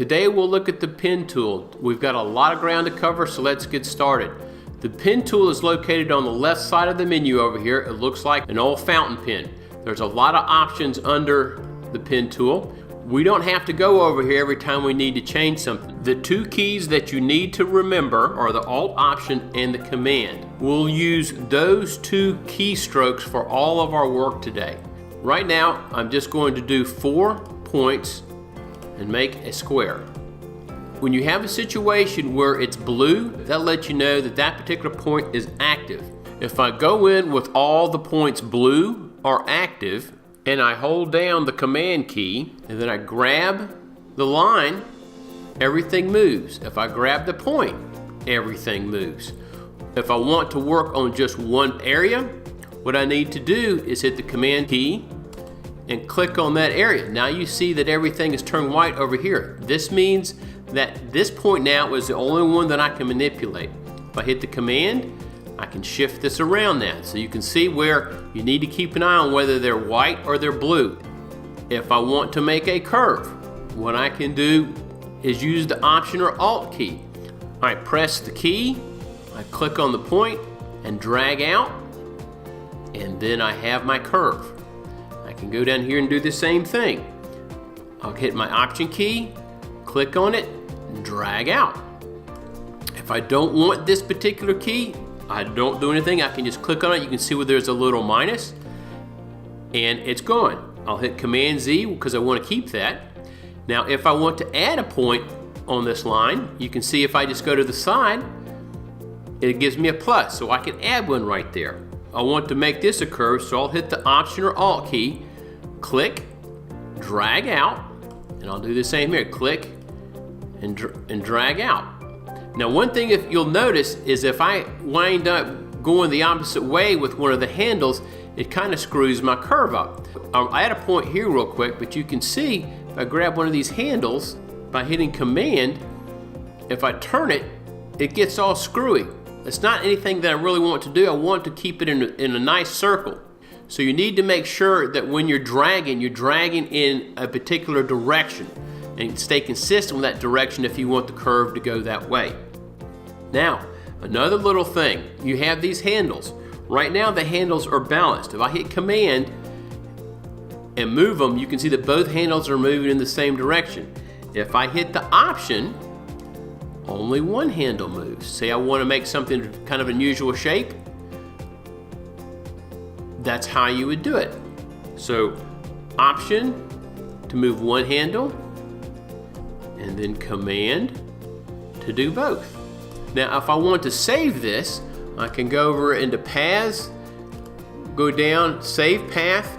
Today we'll look at the pen tool. We've got a lot of ground to cover, so let's get started. The pen tool is located on the left side of the menu over here. It looks like an old fountain pen. There's a lot of options under the pen tool. We don't have to go over here every time we need to change something. The two keys that you need to remember are the Alt Option and the Command. We'll use those two keystrokes for all of our work today. Right now, I'm just going to do 4 points and make a square. When you have a situation where it's blue, that lets you know that that particular point is active. If I go in with all the points blue or active, and I hold down the Command key, and then I grab the line, everything moves. If I grab the point, everything moves. If I want to work on just one area, what I need to do is hit the Command key and click on that area. Now you see that everything is turned white over here. This means that this point now is the only one that I can manipulate. If I hit the Command, I can shift this around now. So you can see where you need to keep an eye on whether they're white or they're blue. If I want to make a curve, what I can do is use the Option or Alt key. I press the key, I click on the point and drag out, and then I have my curve. I can go down here and do the same thing. I'll hit my Option key, click on it, and drag out. If I don't want this particular key, I don't do anything. I can just click on it. You can see where there's a little minus, and it's gone. I'll hit Command Z because I want to keep that. Now, if I want to add a point on this line, you can see if I just go to the side, it gives me a plus, so I can add one right there. I want to make this a curve, so I'll hit the Option or Alt key, click, drag out, and I'll do the same here. Click and drag out. Now, one thing if you'll notice is if I wind up going the opposite way with one of the handles, it kind of screws my curve up. I'll add a point here real quick, but you can see if I grab one of these handles by hitting Command, if I turn it, it gets all screwy. It's not anything that I really want to do. I want to keep it in a nice circle. So you need to make sure that when you're dragging in a particular direction and stay consistent with that direction if you want the curve to go that way. Now, another little thing, you have these handles. Right now the handles are balanced. If I hit Command and move them, you can see that both handles are moving in the same direction. If I hit the Option, only one handle moves. Say I want to make something kind of unusual shape, that's how you would do it. So Option to move one handle, and then Command to do both. Now if I want to save this, I can go over into Paths, go down, Save Path,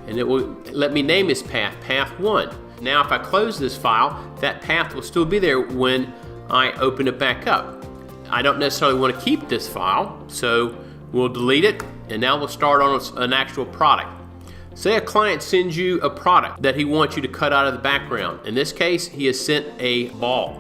and it will let me name this path, Path 1. Now if I close this file, that path will still be there when I open it back up. I don't necessarily want to keep this file, so we'll delete it, and now we'll start on an actual product. Say a client sends you a product that he wants you to cut out of the background. In this case, he has sent a ball.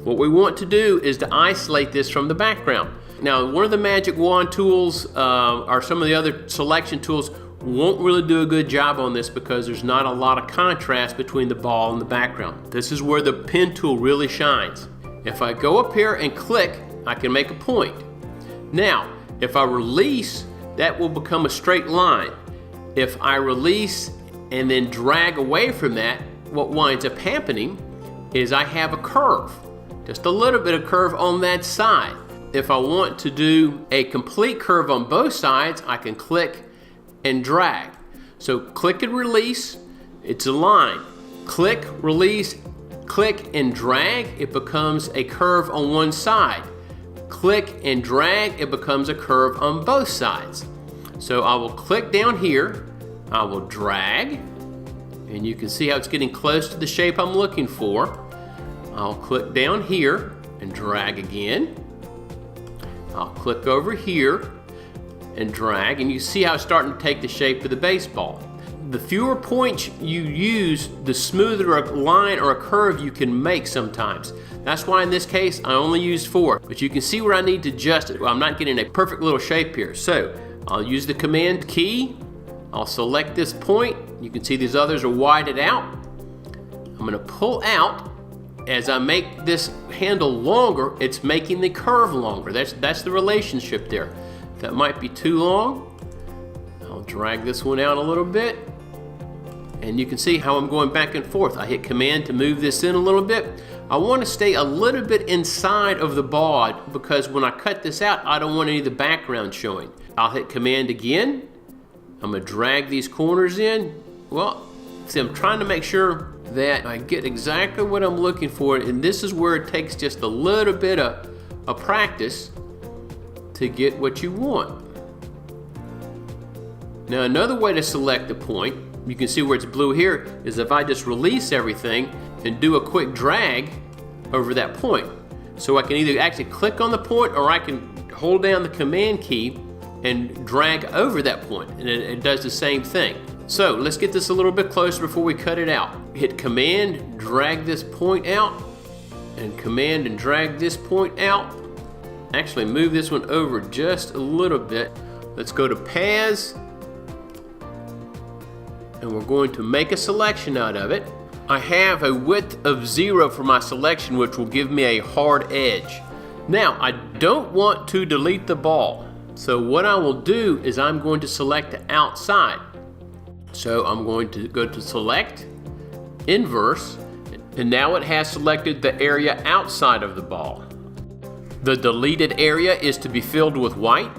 What we want to do is to isolate this from the background. Now, one of the magic wand tools or some of the other selection tools won't really do a good job on this because there's not a lot of contrast between the ball and the background. This is where the pen tool really shines. If I go up here and click, I can make a point. Now, if I release, that will become a straight line. If I release and then drag away from that, what winds up happening is I have a curve. Just a little bit of curve on that side. If I want to do a complete curve on both sides, I can click and drag. So click and release, it's a line. Click, release, click and drag, it becomes a curve on one side. Click and drag, it becomes a curve on both sides. So I will click down here, I will drag, and you can see how it's getting close to the shape I'm looking for. I'll click down here and drag again. I'll click over here and drag, and you see how it's starting to take the shape of the baseball. The fewer points you use, the smoother a line or a curve you can make sometimes. That's why in this case, I only used 4, but you can see where I need to adjust it. Well, I'm not getting a perfect little shape here. So I'll use the Command key. I'll select this point. You can see these others are whited out. I'm gonna pull out as I make this handle longer, it's making the curve longer. That's the relationship there. That might be too long. I'll drag this one out a little bit. And you can see how I'm going back and forth. I hit Command to move this in a little bit. I want to stay a little bit inside of the ball because when I cut this out, I don't want any of the background showing. I'll hit Command again. I'm going to drag these corners in. Well, see, I'm trying to make sure that I get exactly what I'm looking for, and this is where it takes just a little bit of practice to get what you want. Now, another way to select the point, you can see where it's blue here, is if I just release everything and do a quick drag over that point. So I can either actually click on the point or I can hold down the Command key and drag over that point, and it does the same thing. So let's get this a little bit closer before we cut it out. Hit Command, drag this point out, and Command and drag this point out. Actually move this one over just a little bit. Let's go to Paths, and we're going to make a selection out of it. I have a width of 0 for my selection, which will give me a hard edge. Now, I don't want to delete the ball. So what I will do is I'm going to select the outside. So I'm going to go to Select, Inverse, and now it has selected the area outside of the ball. The deleted area is to be filled with white,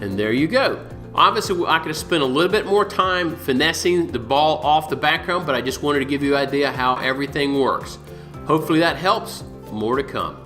and there you go. Obviously, I could have spent a little bit more time finessing the ball off the background, but I just wanted to give you an idea how everything works. Hopefully that helps. More to come.